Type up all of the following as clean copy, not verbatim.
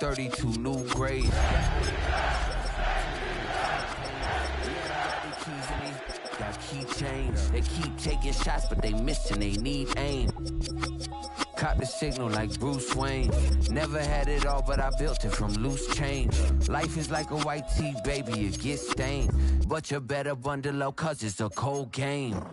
32 new grades. Got keychains. They keep taking shots, but they missing. They need aim. Caught the signal like Bruce Wayne. Never had it all, but I built it from loose change. Life is like a white tee, baby, it gets stained. But you better bundle up, cause it's a cold game.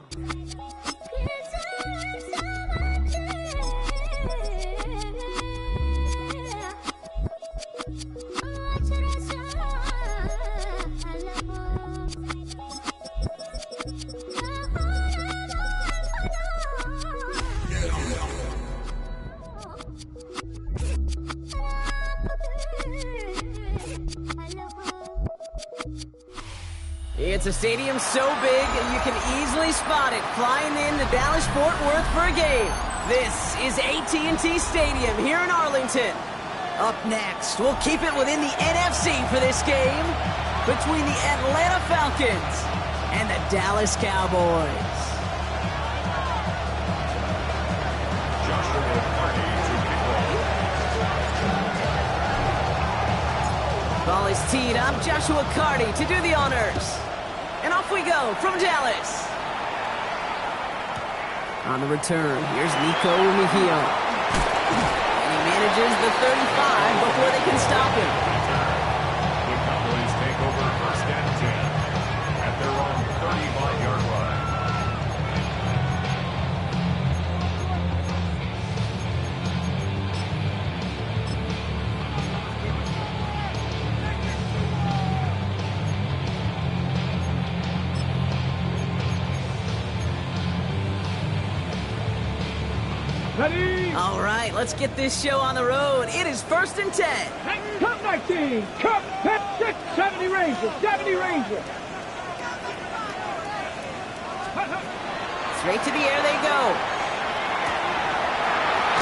It's a stadium so big you can easily spot it flying into Dallas-Fort Worth for a game. This is AT&T Stadium here in Arlington. Up next, we'll keep it within the NFC for this game between the Atlanta Falcons and the Dallas Cowboys. Ball is teed up. Joshua Carty to do the honors. And off we go from Dallas. On the return, here's Nico Mejia. And he manages the 35 before they can stop him. The Cowboys take over first and 10 at their own 35-yard line. Ready? All right, let's get this show on the road. It is first and 10. Come 19. Come 6. 70 Rangers. 70 Rangers. Straight to the air they go.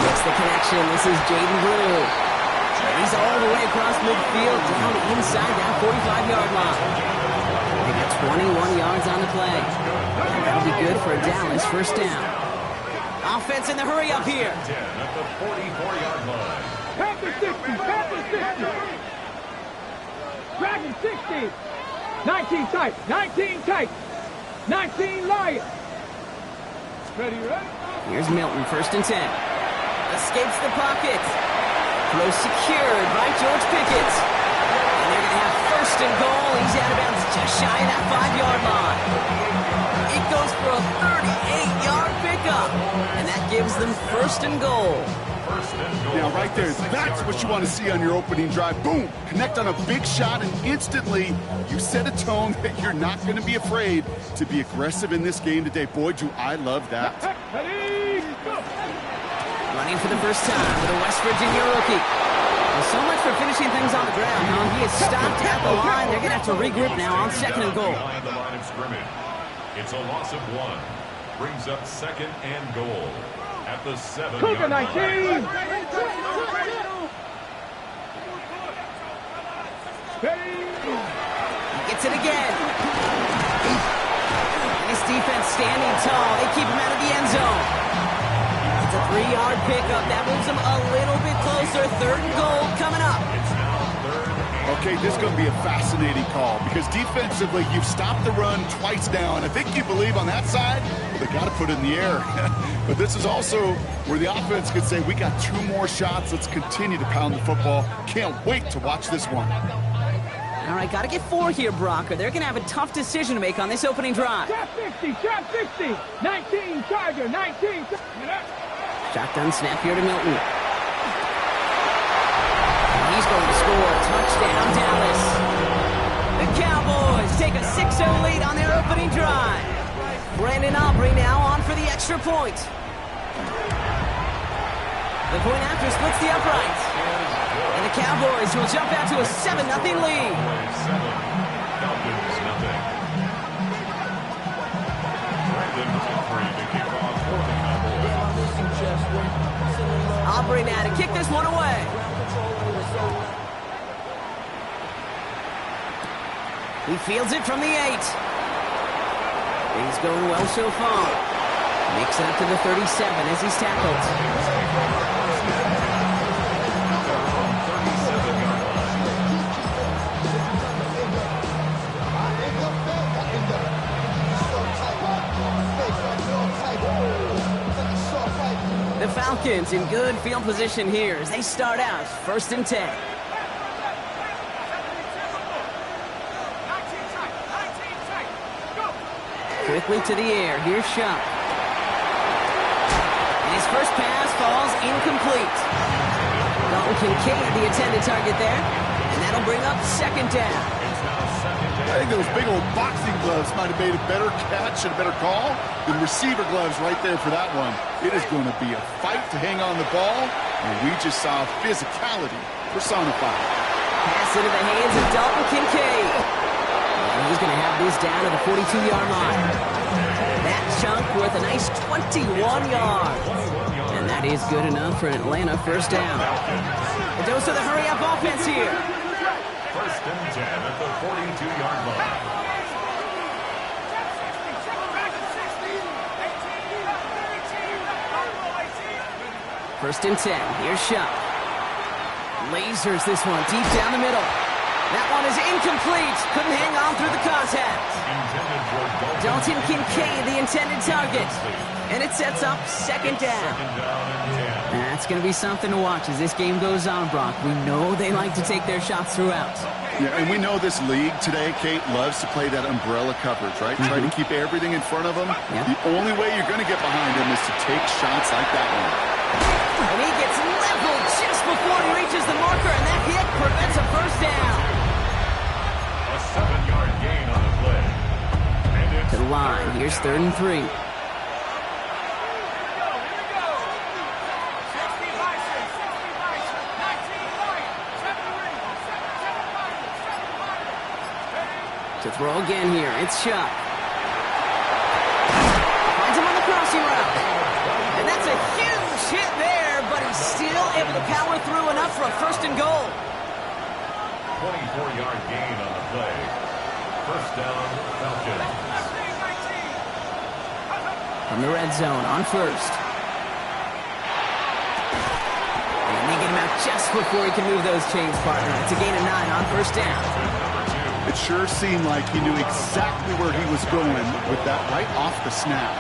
Makes the connection. This is Jaden Blue. He's all the way across midfield down inside that 45-yard line. They got 21 yards on the play. That'll be good for a Dallas first down. Offense in the hurry up here. 10 at the 44-yard line. Panther 60. Panther 60. Dragon 60. 19 tight. 19 tight. 19 Lions. Ready, ready? Here's Milton, first and 10. Escapes the pocket. Throw secured by George Pickett. And they're going to have first and goal. He's out of bounds just shy of that 5-yard line. It goes for a 38-yard pickup. And that gives them first and goal. Now, right there, that's what you want to see on your opening drive. Boom! Connect on a big shot, and instantly you set a tone that you're not going to be afraid to be aggressive in this game today. Boy, do I love that. Ready? Go. Running for the first time with a West Virginia rookie. Well, so much for finishing things on the ground, huh? He is stopped at the line. They're going to have to regroup now on second and goal. Behind the line of scrimmage. It's a loss of 1. Brings up second and goal at the 7-yard line. Cougar 19. He gets it again. Nice defense standing tall. They keep him out of the end zone. It's a 3-yard pickup. That moves them a little bit closer. Third and goal coming up. It's now third and Okay, this is going to be a fascinating call because defensively, you've stopped the run twice now, and I think you believe on that side, well, they got to put it in the air. But this is also where the offense could say, we got 2 more shots. Let's continue to pound the football. Can't wait to watch this one. All right, got to get 4 here, Brock, or they're going to have a tough decision to make on this opening drive. Trap 60. Trap 60. 19 Charger. 19. Shotgun snap here to Milton. He's going to score. Touchdown, Dallas. The Cowboys take a 6-0 lead on their opening drive. Brandon Aubrey now on for the extra point. The point after splits the upright. And the Cowboys will jump out to a 7-0 lead. 7. Falcons nothing. Brandon Aubrey to kick off for the Cowboys. Aubrey now to kick this one away. He fields it from the 8. Things going well so far. Makes it up to the 37 as he's tackled. Falcons in good field position here as they start out 1st and 10. Quickly to the air. Here's Shuck. And his first pass falls incomplete. Dalton Kincaid, the intended target there. And that'll bring up 2nd down. I think those big old boxing gloves might have made a better catch and a better call than receiver gloves right there for that one. It is going to be a fight to hang on the ball, and we just saw physicality personified. Pass into the hands of Dalton Kincaid. And he's going to have this down to the 42-yard line. That chunk worth a nice 21 yards. And that is good enough for an Atlanta 1st down. A dose of the hurry-up offense here. 1st and 10 at the 42-yard line. 1st and 10. Here's Shuck. Lasers this one deep down the middle. That one is incomplete. Couldn't hang on through the contact. Dalton Kincaid, the intended target. And it sets up 2nd down. That's going to be something to watch as this game goes on, Brock. We know they like to take their shots throughout. Yeah, and we know this league today, Kate, loves to play that umbrella coverage, right? Try to keep everything in front of them. The only way you're going to get behind them is to take shots like that one. And he gets leveled just before he reaches the marker, and that hit prevents a 1st down. A 7-yard gain on the play. And it's To the line. Here's 3rd and 3. To throw again here, it's Shuck. Finds him on the crossing route. And that's a huge hit there, but he's still able to power through enough for a 1st and goal. 24-yard gain on the play. 1st down, Falcons. From the red zone on 1st. And they get him out just before he can move those chains, partner. It's a gain of 9 on 1st down. It sure seemed like he knew exactly where he was going with that right off the snap.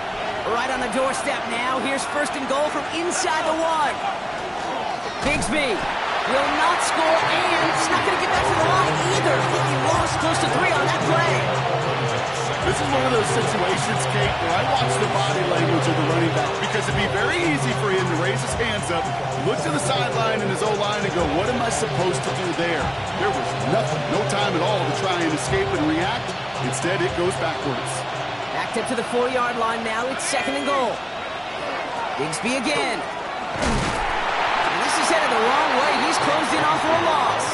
Right on the doorstep now. Here's 1st and goal from inside the 1. Bigsby will not score, and he's not going to get back to the line either. I think he lost close to 3 on that play. This is one of those situations, Kate, where I watch the body language of the running back because it'd be very easy for him to raise his hands up, look to the sideline in his O-line and go, what am I supposed to do there? There was nothing, no time at all to try and escape and react. Instead, it goes backwards. Backed up to the 4-yard line now. It's 2nd and goal. Bigsby again. And this is headed the wrong way. He's closed in on for a loss.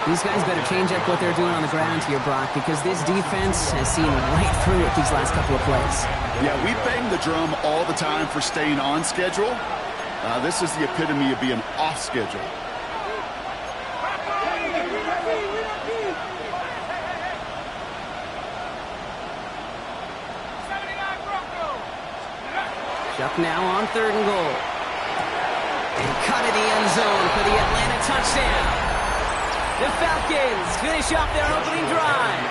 These guys better change up what they're doing on the ground here, Brock, because this defense has seen right through it these last couple of plays. Yeah, we bang the drum all the time for staying on schedule. This is the epitome of being off schedule. Shuck now on 3rd and goal. And cut in the end zone for the Atlanta touchdown. The Falcons finish off their opening drive.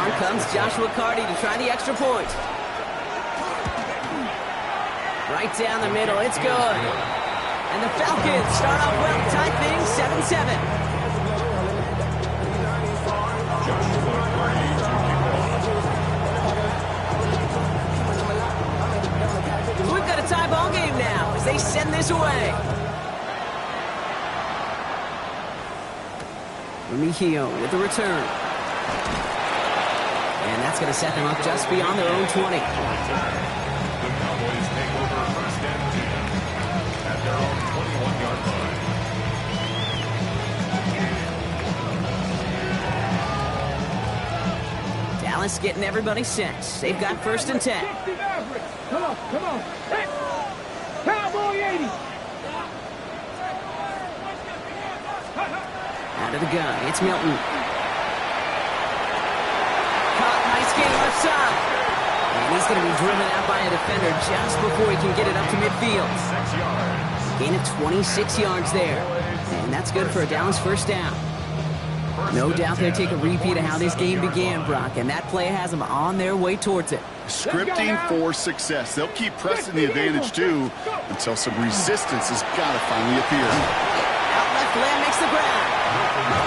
On comes Joshua Carty to try the extra point. Right down the middle, it's good. And the Falcons start off well, tie things 7-7. We've got a tie ball game now as they send this away. Remigio with the return. And that's going to set them up just beyond their own 20. The Cowboys take over 1st and 10 at their own 21-yard line. Dallas getting everybody set. They've got 1st and 10. Come on. Cowboy 80. Out of the gun, it's Milton. Caught, nice game left side. And he's going to be driven out by a defender just before he can get it up to midfield. 6 yards. Gain of 26 yards there. And that's good for a Dallas 1st down. No doubt they'll take a repeat of how this game began, Brock, and that play has them on their way towards it. Scripting for success. They'll keep pressing the advantage, too, until some resistance has got to finally appear. Out left, Lamb makes the ground.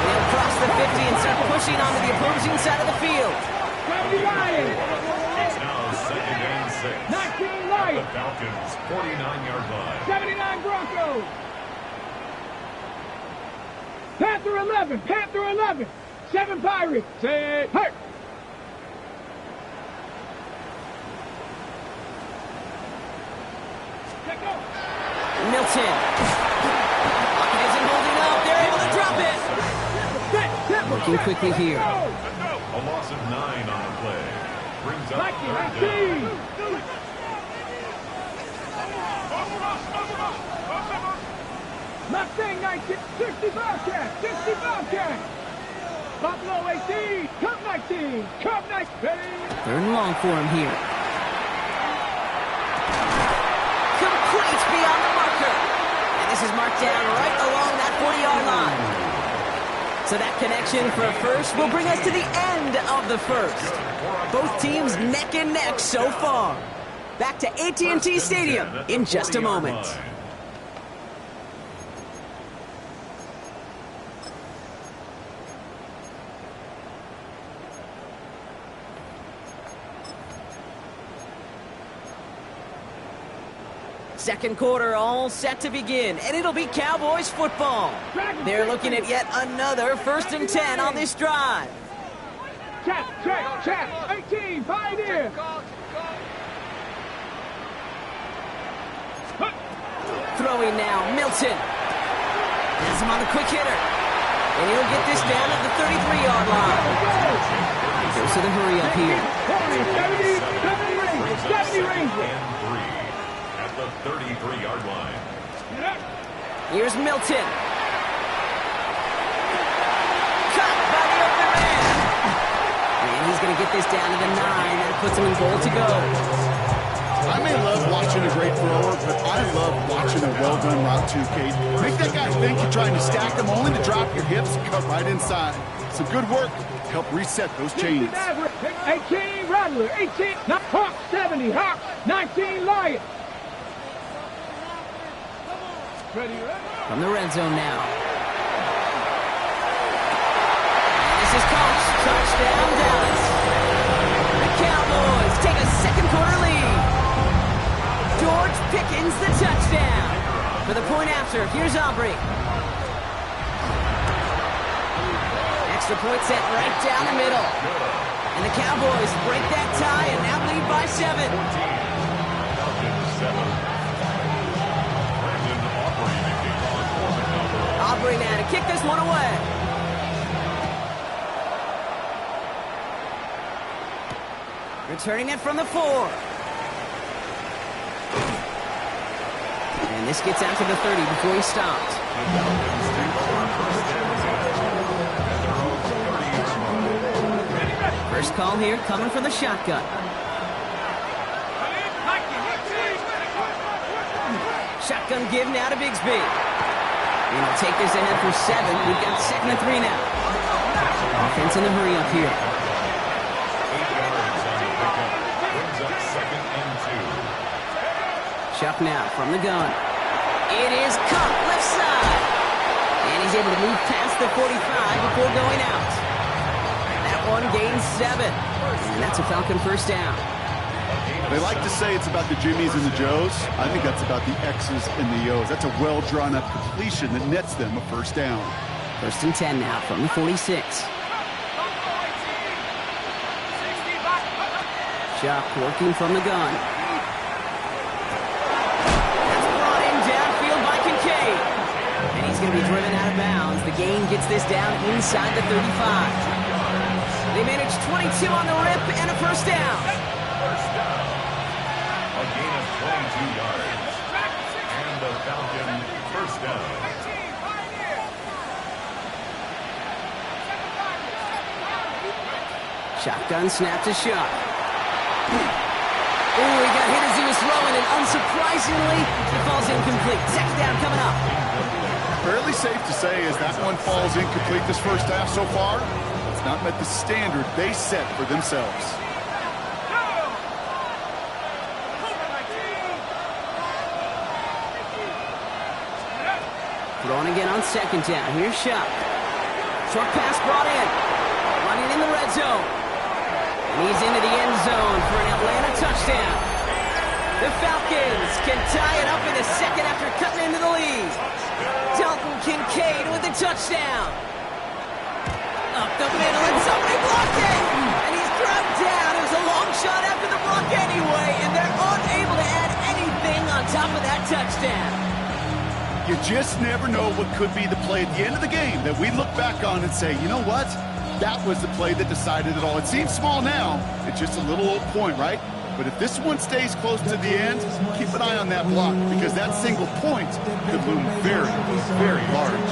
They'll cross the 50 and start pushing onto the opposing side of the field. It's now 2nd and 6. 19 Lions. The Falcons, 49-yard line. 79 Broncos. Panther 11. Panther 11. 7 Pirates. Say hurt. Milton. Pocket isn't holding up. They're able to drop it. Working quickly here. A loss of 9 on the play. Brings up 3rd 19. down. Mustang 19. 65 cat. 65 cat. Buffalo 18. Cup 19. Cup 19. 3rd and long for him here. Complete beyond the marker. And this is marked down right along that 40-yard line. So that connection for a first will bring us to the end of the first. Both teams neck and neck so far. Back to AT&T Stadium in just a moment. Second quarter all set to begin, and it'll be Cowboys football. They're looking at yet another 1st and 10 on this drive. Check. 18. Pioneer. Throwing now, Milton. Has him on the quick hitter. And he'll get this down at the 33-yard line. Goes to the hurry up here. 70 Rangers. And 3 at the 33-yard line. Here's Milton. Caught by the open man. And he's going to get this down to the 9. That puts him in goal to go. I may love watching a great thrower, but I love watching a well-done route too, Kate. Make that guy think you're trying to stack him, only to drop your hips and cut right inside. Some good work to help reset those chains. 18 Rattler. 18. Hawks 70. Hawks 19 Lions. From the red zone now. And this is Cox. Touchdown, Dallas. The Cowboys take a second quarter lead. George Pickens the touchdown. For the point after, here's Aubrey. Extra point set right down the middle. And the Cowboys break that tie and now lead by 7. Aubrey now to kick this one away. Returning it from the 4. And this gets out to the 30 before he stopped. First call here coming from the shotgun. Shotgun give now to Bigsby. And he'll take this ahead for 7. We've got 2nd and 3 now. Offense in the hurry up here. 8 yards on the pickup. Brings up 2nd and 2. Chuck now from the gun. It is Cup left side. And he's able to move past the 45 before going out. That one gains 7. And that's a Falcon first down. They like to say it's about the Jimmies and the Joes. I think that's about the X's and the O's. That's a well-drawn-up completion that nets them a first down. 1st and 10 now from the 46. Chuck working from the gun. That's brought in downfield by Kincaid. And he's going to be driven out of bounds. The gain gets this down inside the 35. They manage 22 on the rip and a first down. A gain of 22 yards. And the Falcon first down. Shotgun snap to Shuck. Oh, he got hit as he was throwing, and unsurprisingly, it falls incomplete. 2nd down coming up. Fairly safe to say as that one falls incomplete this first half so far, it's not met the standard they set for themselves. Throwing again on second down. Here's Shuck. Short pass brought in. Running in the red zone. And he's into the end zone for an Atlanta touchdown. The Falcons can tie it up in a second after cutting into the lead. Dalton Kincaid with the touchdown. Up the middle, and somebody blocked it! And he's dropped down. It was a long shot after the block anyway, and they're unable to add anything on top of that touchdown. You just never know what could be the play at the end of the game that we look back on and say, you know what? That was the play that decided it all. It seems small now. It's just a little old point, right? But if this one stays close to the end, keep an eye on that block, because that single point could loom very, very large.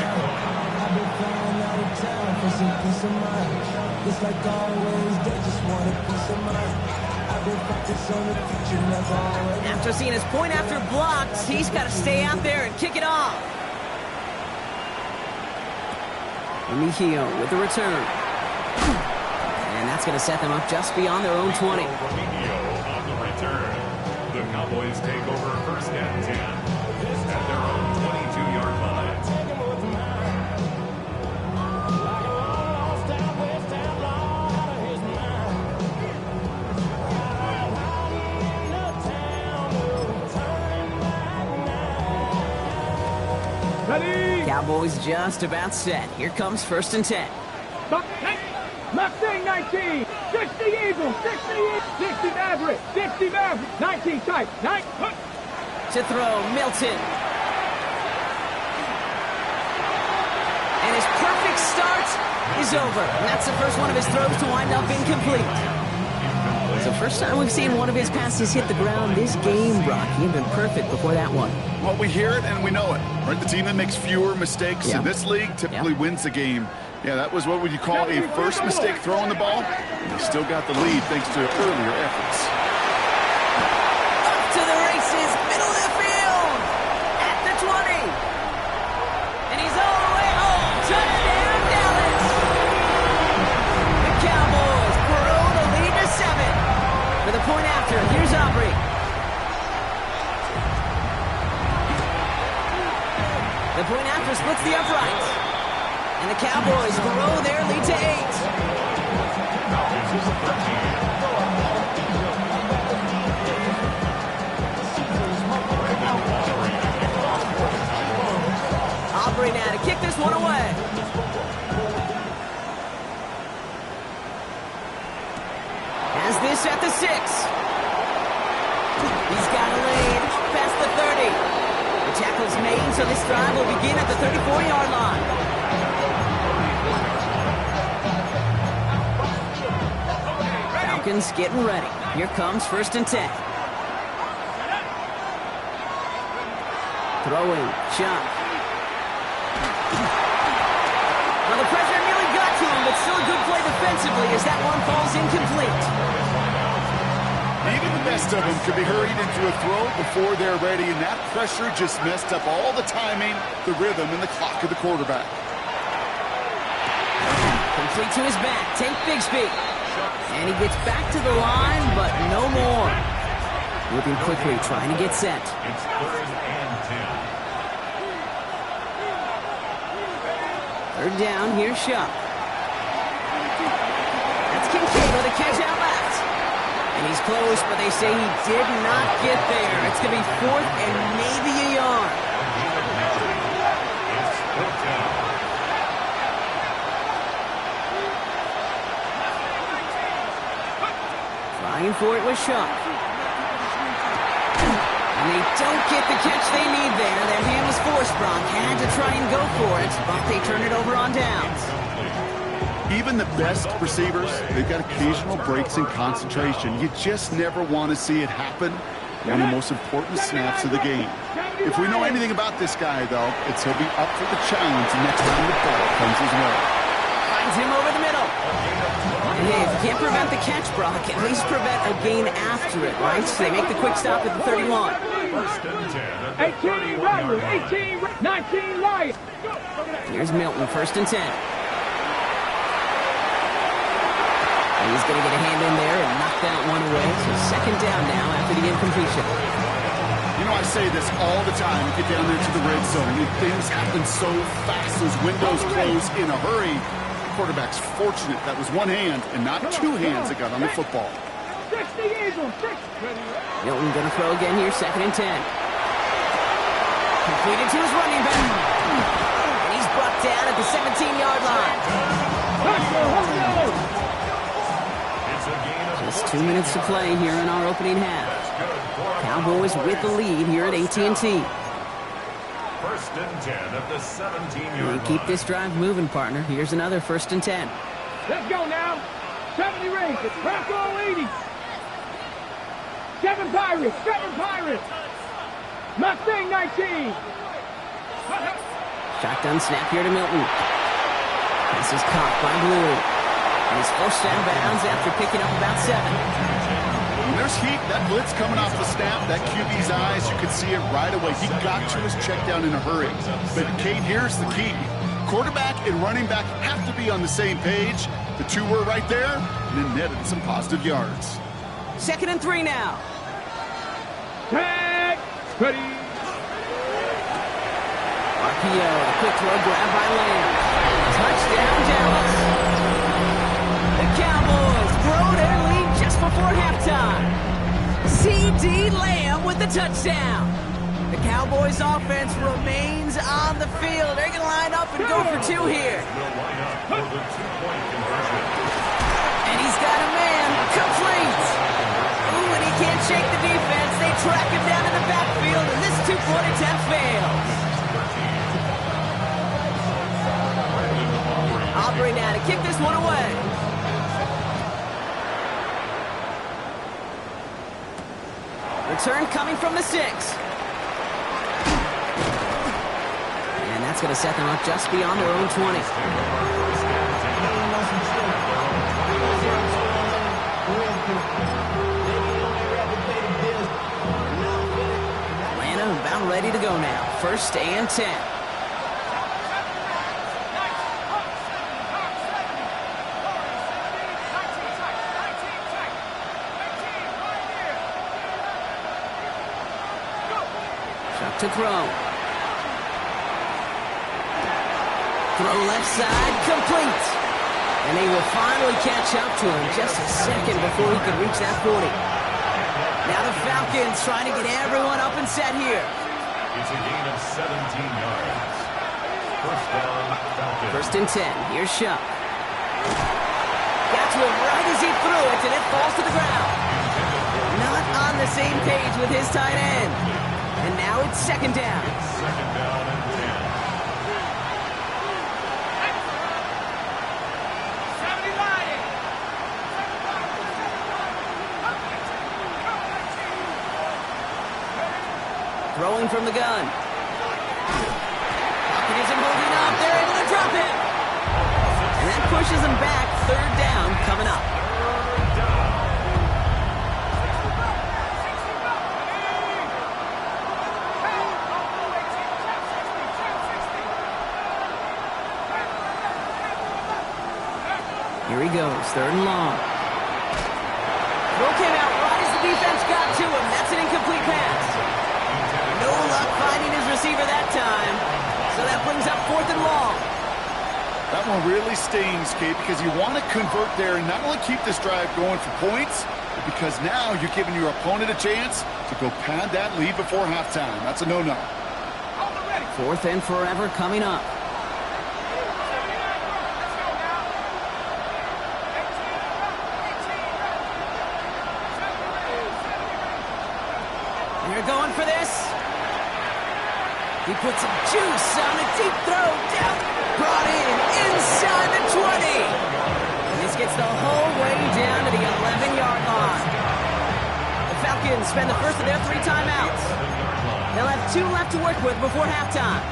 After seeing his point after blocks, he's got to stay out there and kick it off. Remigio with the return. And that's going to set them up just beyond their own 20. Remigio on the return. The Cowboys take over first and 10 at their own 22-yard line. Ready? Cowboys just about set. Here comes first and 10. Mustang 19, 60 Eagles, 60 Maverick, 60 Maverick, 19 type, 9. To throw, Milton. And his perfect start is over. And that's the first one of his throws to wind up incomplete. It's the first time we've seen one of his passes hit the ground this game, Brock. He had been perfect before that one. Well, we hear it and we know it, right? The team that makes fewer mistakes in this league typically wins the game. Yeah, that was what would you call a first mistake throwing the ball. And they still got the lead thanks to earlier efforts. Up to the races, middle of the field, at the 20. And he's all the way home. Touchdown, Dallas. The Cowboys grow the lead to 7. For the point after, here's Aubrey. The point after splits the uprights. And the Cowboys grow their lead to 8. Aubrey now to kick this one away. Has this at the 6. He's got a lead up past the 30. The tackle's made, so this drive will begin at the 34-yard line. Falcons getting ready. Here comes first and 10. Throwing, shot. Well, the pressure nearly got to him, but still a good play defensively as that one falls incomplete. Even the best of them could be hurried into a throw before they're ready, and that pressure just messed up all the timing, the rhythm, and the clock of the quarterback. Complete to his back. Take Bigsby. And he gets back to the line, but no more. Moving quickly, trying to get set. It's third and 10. Third down, here's Shuck. That's Kincaid with a catch out left. And he's close, but they say he did not get there. It's going to be fourth and maybe a yard. It's fourth down. Trying for it with Shuck. And they don't get the catch they need there. Their hand was forced, Brock. Had to try and go for it, but they turn it over on downs. Even the best receivers, they've got occasional breaks in concentration. You just never want to see it happen on the most important snaps of the game. If we know anything about this guy, though, it's he'll be up for the challenge next time the ball comes his way. Finds him over the middle. And hey, if you can't prevent the catch, Brock, at least prevent a gain after it, right? So they make the quick stop at the 31. First and 10 at the 18 Riley, 18, 19 Lion. Here's Milton, first and 10. And he's going to get a hand in there and knock that one away. So second down now after the incompletion. You know, know I say this all the time. You get down there to the red zone, and things happen so fast. Those windows close in a hurry. The quarterback's fortunate that was one hand and not two hands that got on the football. 60 Eagles, 6. Milton going to throw again here, 2nd and 10. Completed to his running back. And he's brought down at the 17-yard line. Just 2 minutes to play here in our opening half. Cowboys with the lead here at AT&T. 1st and 10 at the 17-yard line. Keep this drive moving, partner. Here's another 1st and 10. Let's go now. 70 rings. It's Bronco 80. 7 Pirates. 7 Pirates. Mustang 19. Shotgun snap here to Milton. This is caught by Blue. And he's forced out of bounds after picking up about 7. When there's heat, that blitz coming off the snap, that QB's eyes, you could see it right away. He got to his check down in a hurry. But, Kate, here's the key. Quarterback and running back have to be on the same page. The two were right there, and then netted some positive yards. 2nd and 3 now. Tag. Ready. RPO, a quick throw grab by Lamb. Touchdown, Dallas. The Cowboys grow their lead just before halftime. C.D. Lamb with the touchdown. The Cowboys offense remains on the field. They're going to line up and go for 2 here. And he's got a man complete. Ooh, and he can't shake the defense. They track him down in the backfield, and this 2-point attempt fails. Aubrey now to kick this one away. Return coming from the 6. And that's going to set them up just beyond their own 20. Atlanta about ready to go now. 1st and 10. To throw. Throw left side, complete. And they will finally catch up to him just a second before he could reach that 40. Now the Falcons trying to get everyone up and set here. It's a gain of 17 yards. 1st down, Falcons. 1st and 10. Here's Shuck. Got to him right as he threw it, and it falls to the ground. Not on the same page with his tight end. And now it's 2nd down. 2nd down and 10. Throwing from the gun. Pocket isn't holding up. They're able to drop it. And that pushes them back. 3rd down coming up. Here he goes, 3rd and long. Throw came out right as the defense got to him. That's an incomplete pass. No luck finding his receiver that time. So that brings up 4th and long. That one really stings, Kate, because you want to convert there and not only keep this drive going for points, but because now you're giving your opponent a chance to go pad that lead before halftime. That's a no-no. 4th and forever coming up. They're going for this. He puts some juice on a deep throw. Down. Brought in inside the 20. And this gets the whole way down to the 11-yard line. The Falcons spend the first of their 3 timeouts. They'll have 2 left to work with before halftime.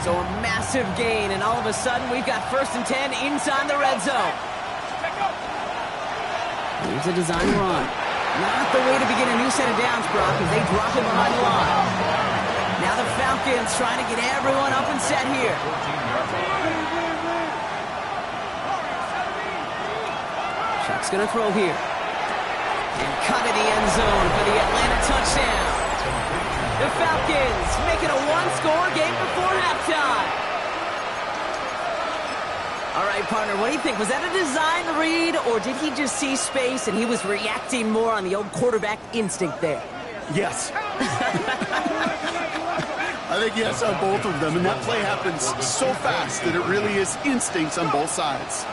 So a massive gain, and all of a sudden we've got 1st and 10 inside the red zone. Here's a design run. Not the way to begin a new set of downs, Brock, as they drop it behind the line. Now the Falcons trying to get everyone up and set here. Brock's going to throw here. And cut in the end zone for the Atlanta touchdown. The Falcons make it a one-score game before halftime. All right, partner, what do you think? Was that a design read, or did he just see space and he was reacting more on the old quarterback instinct there? Yes. I think yes on both of them, and that play happens so fast that it really is instincts on both sides.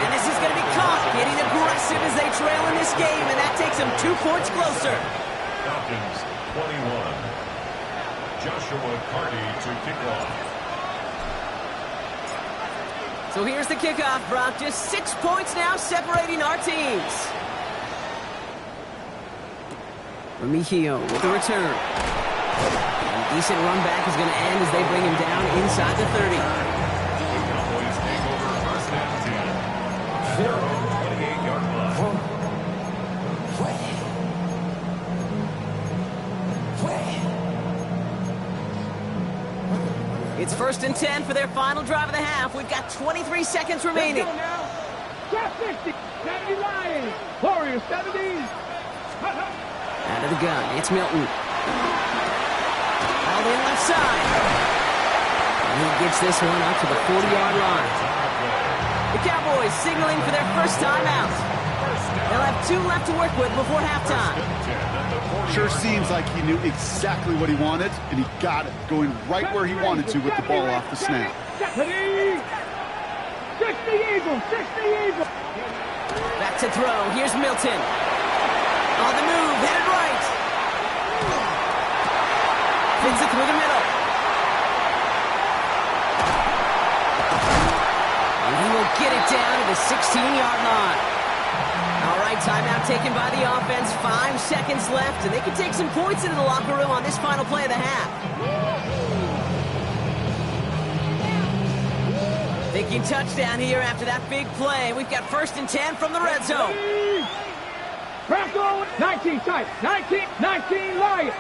And this is going to be caught, getting aggressive as they trail in this game, and that takes them 2 points closer. Falcons 21. Joshua Carty to kick off. So here's the kickoff, Brock. Just 6 points now separating our teams. Remigio with the return. And decent run back is going to end as they bring him down inside the 30. The Cowboys take over first and 10. Their own 28-yard line. It's first and 10 for their final drive of the half. We've got 23 seconds remaining. Drop 50, 70 Lions, Warriors 70. Out of the gun, it's Milton. Out in left side. And he gets this one up to the 40-yard line. The Cowboys signaling for their first time out. They'll have 2 left to work with before halftime. Sure seems like he knew exactly what he wanted, and he got it, going right where he wanted to with the ball off the snap. 60 Eagles, 60 Eagles. Back to throw, here's Milton. On the move, headed right. Fits it through the middle. And he will get it down to the 16-yard line. All right, timeout taken by the offense. 5 seconds left, and they can take some points into the locker room on this final play of the half. Thinking touchdown here after that big play. We've got first and 10 from the red zone. Bronco, 19 tight, 19 Lions.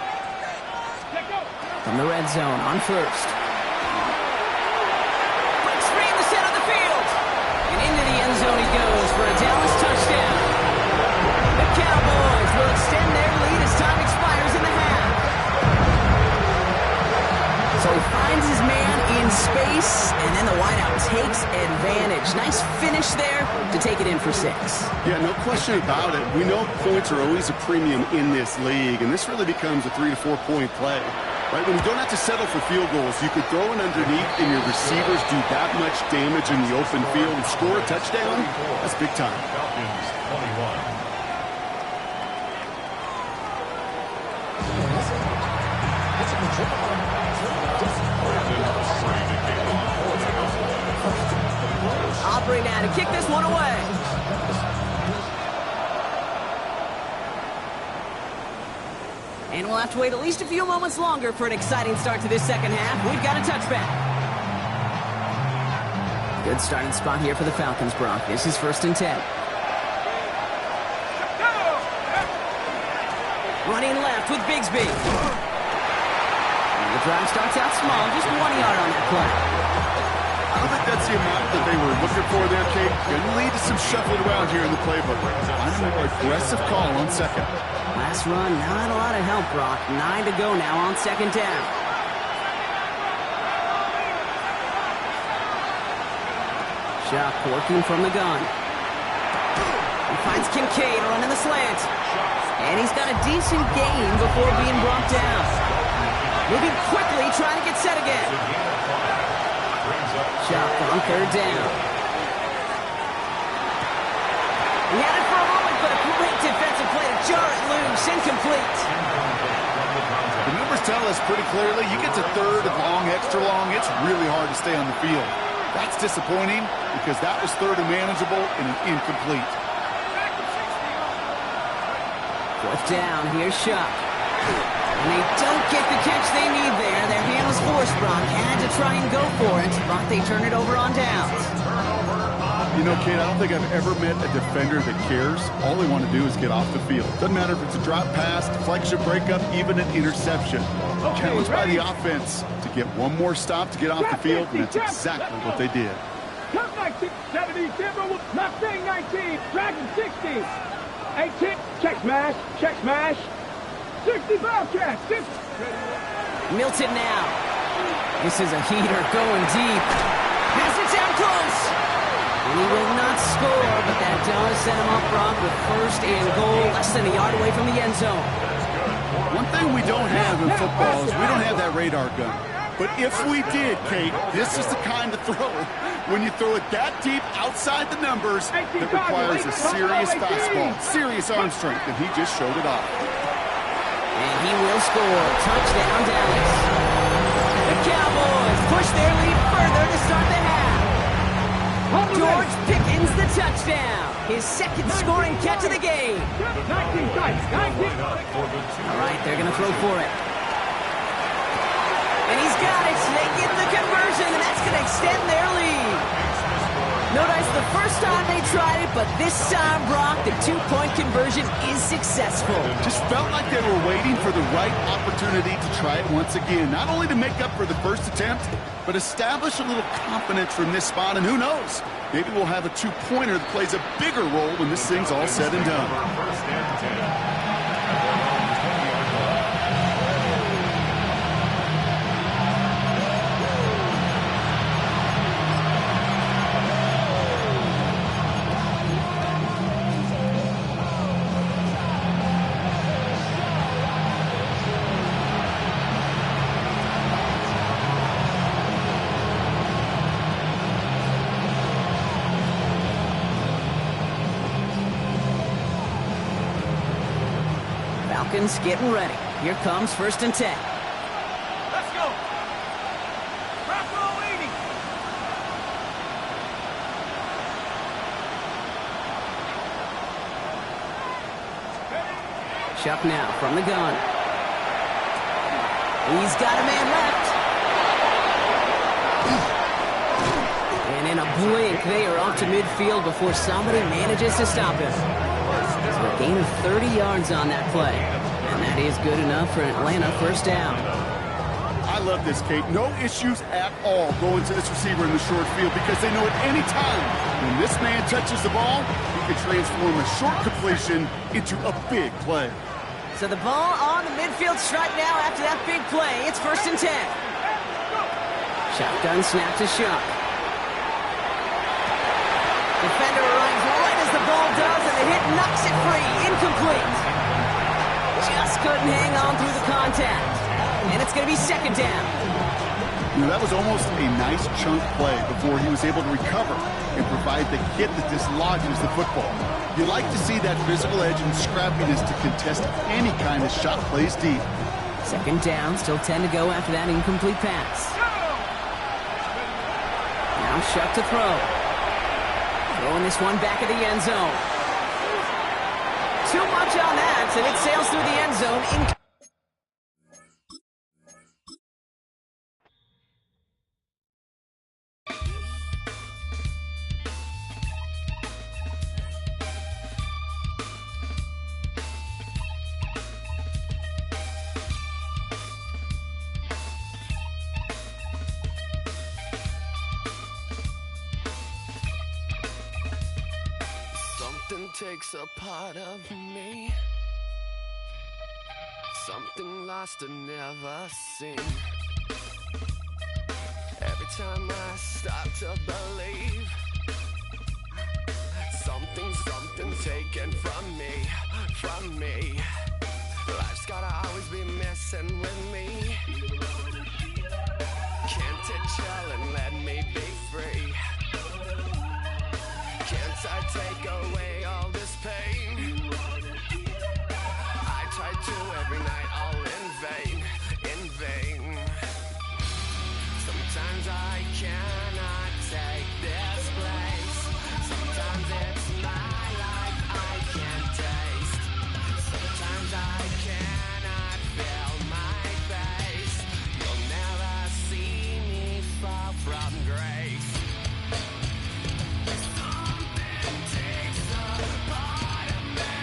From the red zone on first. Breaks free in the center of the field. And into the end zone he goes for a Dallas touchdown. The Cowboys will extend their lead as time expires in the half. So he finds his man in space, and then the wideout takes advantage. Nice finish there to take it in for 6. Yeah, no question about it. We know points are always a premium in this league, and this really becomes a 3 to 4 point play. Right, when you don't have to settle for field goals, you could throw it underneath and your receivers do that much damage in the open field and score a touchdown. That's big time. Falcons 21. Operating now to kick this one away. And we'll have to wait at least a few moments longer for an exciting start to this second half. We've got a touchback. Good starting spot here for the Falcons, Brock. This is first and 10. Running left with Bigsby. And the drive starts out small, just 1 yard on that play. I don't think that's the amount that they were looking for there, Kate. Going to lead to some shuffling around here in the playbook. Find a more aggressive call on second. Last run, not a lot of help, Brock. 9 to go now on second down. Shock working from the gun. He finds Kincaid running the slant. And he's got a decent gain before being brought down. Moving quickly, trying to get set again. Shock on third down. He had it for a moment, but a great defensive play to jar it loose. Incomplete. The numbers tell us pretty clearly, you get to third and long, extra long, it's really hard to stay on the field. That's disappointing because that was third and manageable and an incomplete. Fourth down, here's Shock. And they don't get the catch they need there. Their hand was forced, Brock. Had to try and go for it, but they turn it over on downs. You know, Kate, I don't think I've ever met a defender that cares. All they want to do is get off the field. Doesn't matter if it's a drop pass, deflection, breakup, even an interception. Challenged by the offense to get one more stop to get off the field, and that's exactly what they did. Cup 19. 70 Timberwolves. Mustang 19. Dragon 60. 18. Check smash. Check smash. 60 Bobcats. 50. Milton now. This is a heater going deep. Pass it down close. And he will not score, but that does set him up front with first and goal, less than a yard away from the end zone. One thing we don't have in football is we don't have that radar gun. But if we did, Kate, this is the kind of throw when you throw it that deep outside the numbers that requires a serious fastball, serious arm strength, and he just showed it off. And he will score. Touchdown, Dallas. The Cowboys push their lead further to start the half. George Pickens the touchdown. His second scoring catch of the game. 19 tights. 19. All right, they're going to throw for it. And he's got it. They get the conversion, and that's going to extend their lead. No dice the first time they tried it, but this time, Brock, the two-point conversion is successful. Just felt like they were waiting for the right opportunity to try it once again. Not only to make up for the first attempt, but establish a little confidence from this spot. And who knows, maybe we'll have a two-pointer that plays a bigger role when this thing's all said and done. First and 10. Falcons getting ready. Here comes first and 10. Let's go. Bravo 80. Chuck now from the gun. He's got a man left. And in a blink, they are off to midfield before somebody manages to stop him. So a gain of 30 yards on that play. And that is good enough for an Atlanta first down. I love this, Kate. No issues at all going to this receiver in the short field because they know at any time when this man touches the ball, he can transform a short completion into a big play. So the ball on the midfield stripe now after that big play. It's first and 10. Shotgun snap to Shuck. Defender arrives right as the ball does, and the hit knocks it free. Incomplete. Just couldn't hang on through the contact. And it's going to be second down. You know, that was almost a nice chunk play before he was able to recover and provide the hit that dislodges the football. You like to see that physical edge and scrappiness to contest any kind of shot plays deep. Second down, still 10 to go after that incomplete pass. Now Shuck to throw. Throwing this one back at the end zone. Too much on that, and it sails through the end zone. Something takes a part of me. Something lost and never seen. Every time I start to believe, something taken from me. Life's gotta always be messing with me. Can't it chill and let me be free? Can't I take away all this pain? I try to every night, all in vain. Sometimes I cannot take this place. Sometimes it's my life I can't taste. Sometimes I cannot feel my face. You'll never see me fall from grace. Takes a part of me.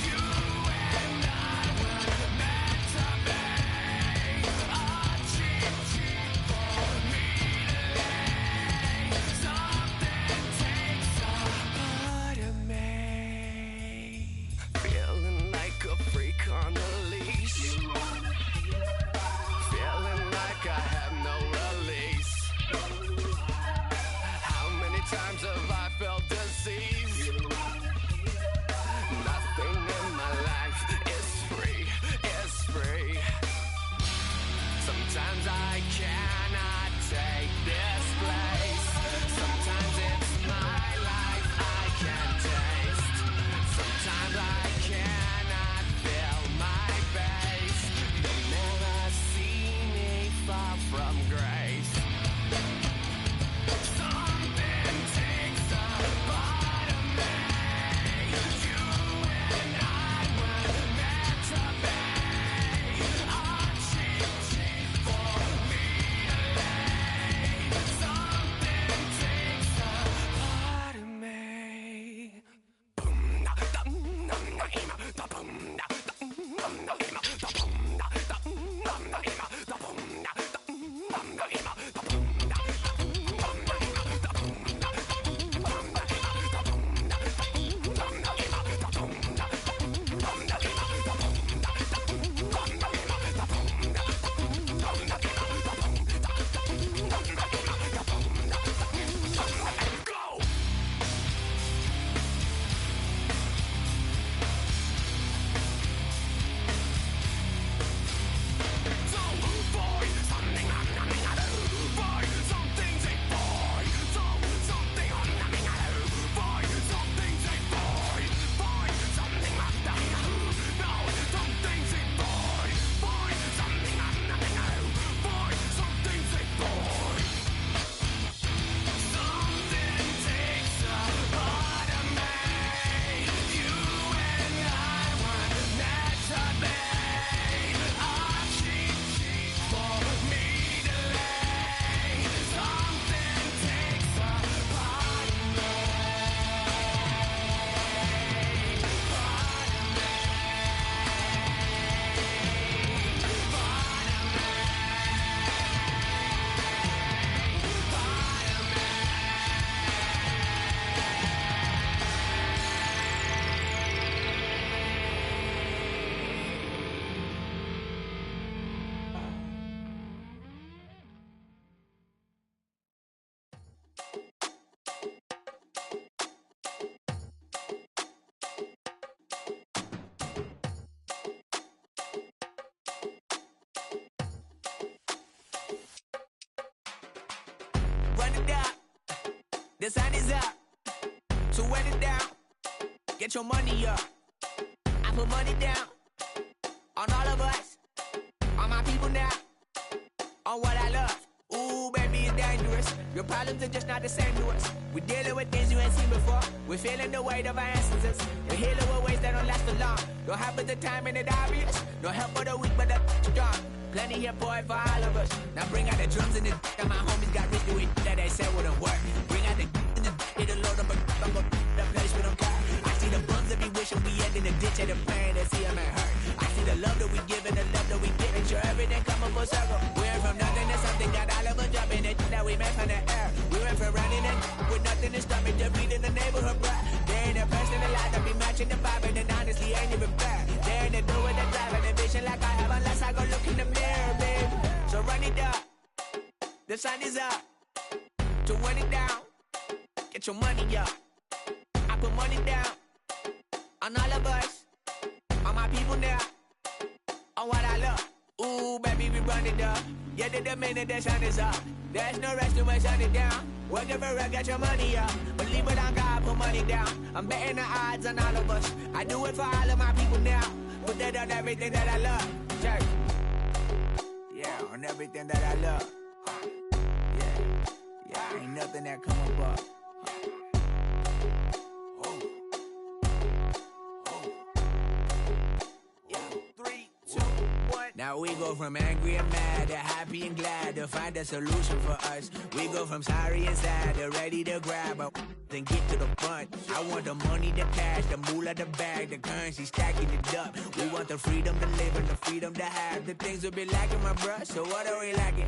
You and I will Sometimes I cannot take this place. Sometimes it's my life I can't taste. Sometimes I cannot feel my face. They never see me far from grace. Something takes a part of me. You and I were meant to be. A cheap for me to lay. Something takes a part of me. Run it down. The sun is up. So run it down. Get your money up. I put money down on all of us, on my people now, on what I love. Ooh, baby, it's dangerous. Your problems are just not the same to us. We're dealing with things you ain't seen before. We're feeling the weight of our ancestors. We're healing with ways that don't last for long. Don't happen the time and it obvious. No help for the weak, but the strong. Plenty here, boy, for all of us. Now bring out the drums and the and my homies got rich doing that they said wouldn't work. Bring out the and the it'll load up, I'm gonna the place with them car. I see the bums that be wishing we end in the ditch and the pain that see them at hurt. I see the love that we give and the love that we get. Make sure everything come up full circle. We're from nothing to something, got all of us jumping it that we met from the air. We went from running it with nothing to stop me, just beat in the neighborhood, bruh. They ain't the person alive that be matching the vibe, and honestly ain't even fair. They ain't the do with the drive and the vision like I have unless I go look in the mirror, babe. So run it up, the sun is up. To run it down, get your money up. I put money down on all of us, on my people now, on what I love. Ooh, baby, we run it up. Yeah, the minute the sun is up, there's no rest to shut it down. Working for real, get your money up. Believe it on God, put money down. I'm betting the odds on all of us. I do it for all of my people now. Put that on everything that I love. Check. Yeah, on everything that I love. Yeah, ain't nothing that come above. Now we go from angry and mad to happy and glad to find a solution for us. We go from sorry and sad to ready to grab up and get to the front. I want the money, the cash, the moolah, the bag, the currency, stacking it up. We want the freedom to live and the freedom to have the things we'll be lacking, my bruh. So what are we lacking?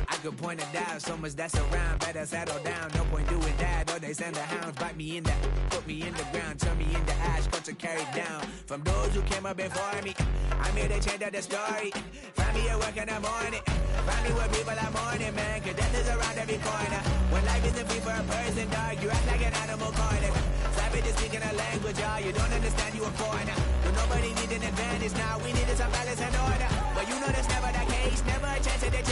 I could point it out, so much that's around. Better settle down, no point doing that. Or they send the hounds, bite me in the, put me in the ground, turn me into ash, but to carry down. From those who came up before me, I'm here to change up the story. Find me at work in the morning. Find me where people are mourning, man. Cause death is around every corner. When life isn't free for a person, dog, you act like an animal corner. Savage is speaking a language, y'all. You don't understand, you a foreigner. But nobody needs an advantage now. We needed some balance and order. But you know that's never the case. Never a chance at the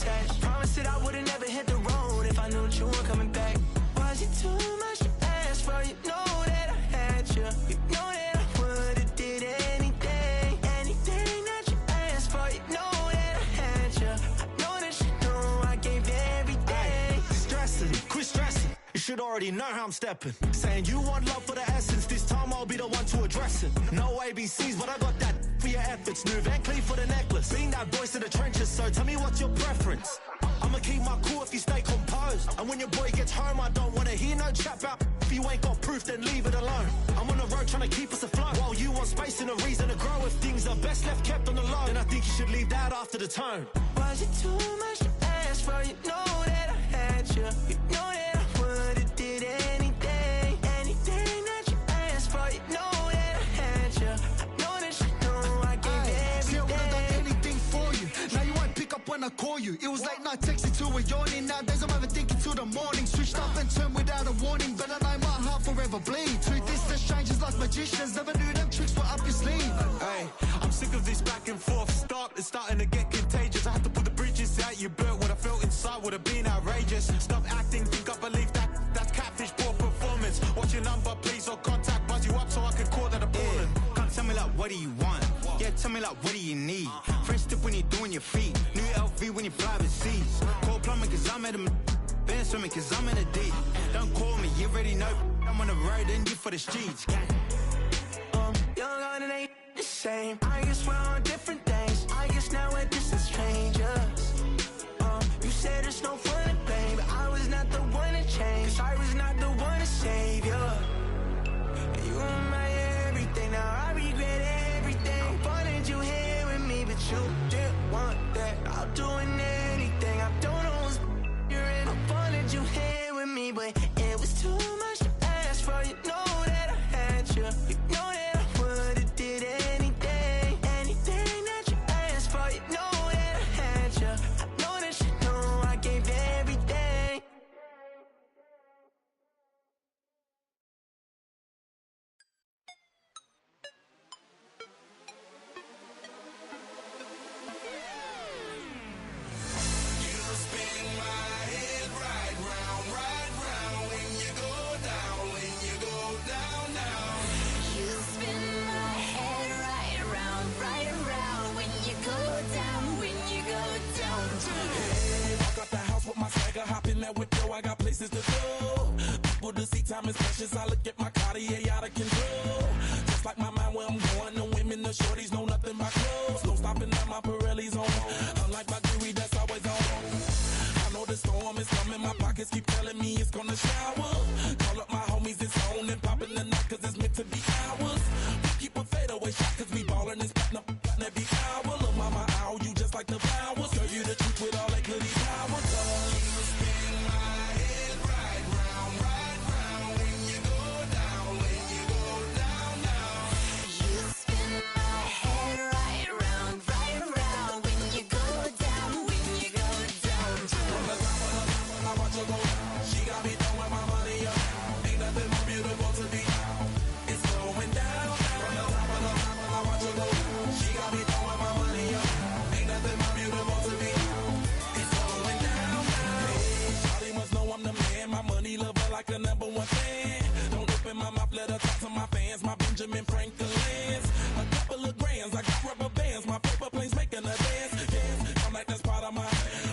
attached. Promised that I would've never hit the road if I knew that you weren't coming back. Was it too much to ask for? You know that I had you. You know that I would've did anything, anything that you asked for. You know that I had you. I know that you know I gave everything. Stressing, quit stressing. You should already know how I'm stepping. Saying you want love for the essence. This time I'll be the one to address it. No ABCs, but I got that for your efforts. New Van Cleef for the necklace. Being that voice in the trenches, so tell me what's your preference. I'ma keep my cool if you stay composed. And when your boy gets home, I don't wanna hear no chat about. If you ain't got proof, then leave it alone. I'm on the road trying to keep us afloat. While you want space and a reason to grow. If things are best left kept on the low, then I think you should leave that after the tone. Was it too much to ask for? You know that I had you. You know that I would've did anything, anything that you asked for. You know that I had you. I know that you know I gave everything. See, I would've done anything for you. Now you won't pick up when I call you. It was late night texting to a yawning. Nowadays I'm overthinking till the morning. Switched up and turned without a warning, but I know my heart forever bleeds. Two distant strangers like magicians. Never knew them tricks were up your sleeve. Hey, I'm sick of this back and forth. It's starting to get contagious. I had to put the bridges out you built. What I felt inside would have been outrageous. Stop acting, think I believe that. That's catfish, poor performance. What's your number, please, or contact. Buzz you up so I can call that appalling. Can't tell me like, what do you want? Yeah, tell me like, what do you need? Fresh tip when you're doing your feet. New LV when you fly overseas. Call plumbing cause I'm at a been swimming cause I'm in a deep. Don't call me, you already know. I'm on the road and you for the streets. Young on it ain't the same. I guess we're on different things. I guess now we're distant strangers. You said there's no fun to blame, but I was not the one to change. Cause I was not the one to save you. And you were my everything. Now I regret everything. I wanted you here with me, but you didn't want that. I'm doing anything. I don't know what's you're in. I wanted you here with me, but it was too much to ask for. You know that I had you. You know that I would've did anything, anything that you asked for. You know that I had you. I know that you know I gave everything. Hop in that window, I got places to go. People to see, time is precious. I look at my Cartier out of control. Just like my mind where I'm going. The women, the shorties know nothing but clothes. No stopping at my Pirelli's on. Unlike my jewelry, that's always on. I know the storm is coming. My pockets keep telling me it's gonna shower. Call up my homies, it's on and popping the night cause it's meant to be ours. We keep a fadeaway shot cause we ballin' and spittin' up every hour. Look, mama, ow, you just like the flowers. Tell you the truth with all that goody power. Like a number one fan. Don't open my mouth, let her talk to my fans. My Benjamin Franklin's. A couple of grands, I got rubber bands. My paper planes making a dance. Yes, I'm like that's part of my.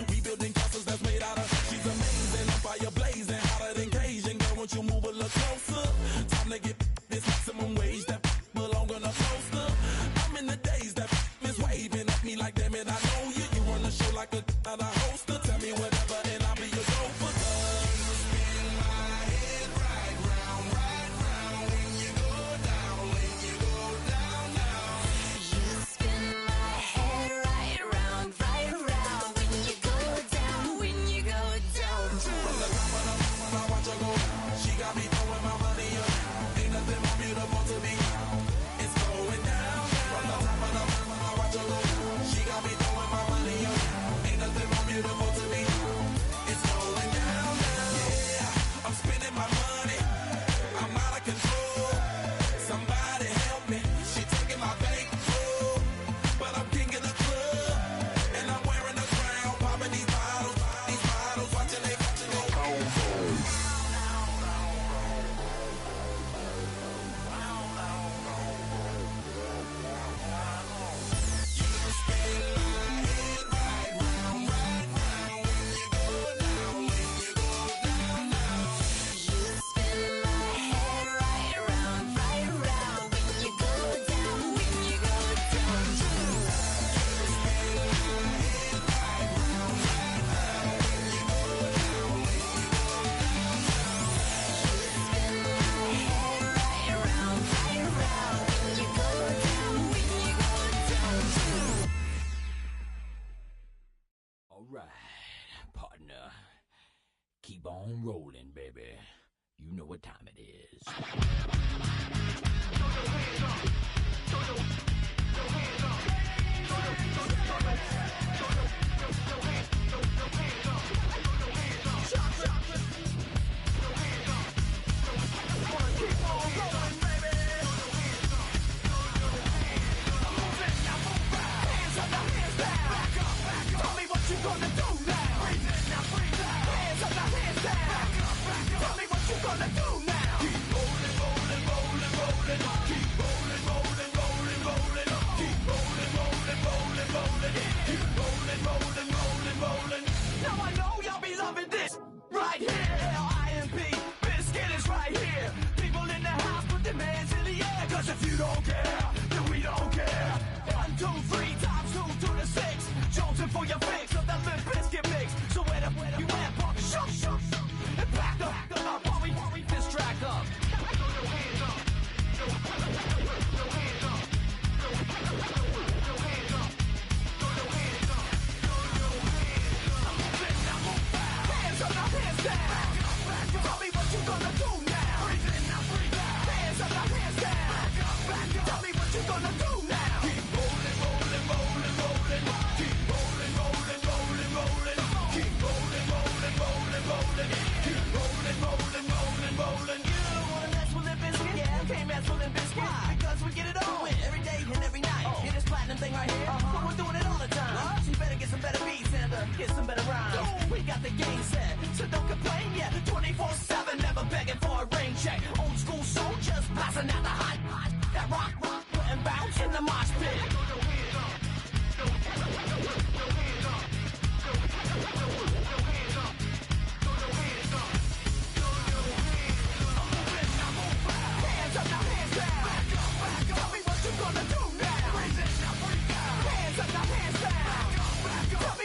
We building castles that's made out of. She's amazing, I'm fire blazing, hotter than Cajun. Girl, won't you move a little closer? Time to get this maximum wage that belong on a poster. I'm in the days that is waving at me like damn it, I know you. You run the show like a hoster. Tell me whatever and I'll be your gopher. Beautiful to on rolling, baby. You know what time it is. Get some better rhymes. We got the game set, so don't complain yet. 24/7, never begging for a rain check. Old school soldiers blasting out the hot, that rock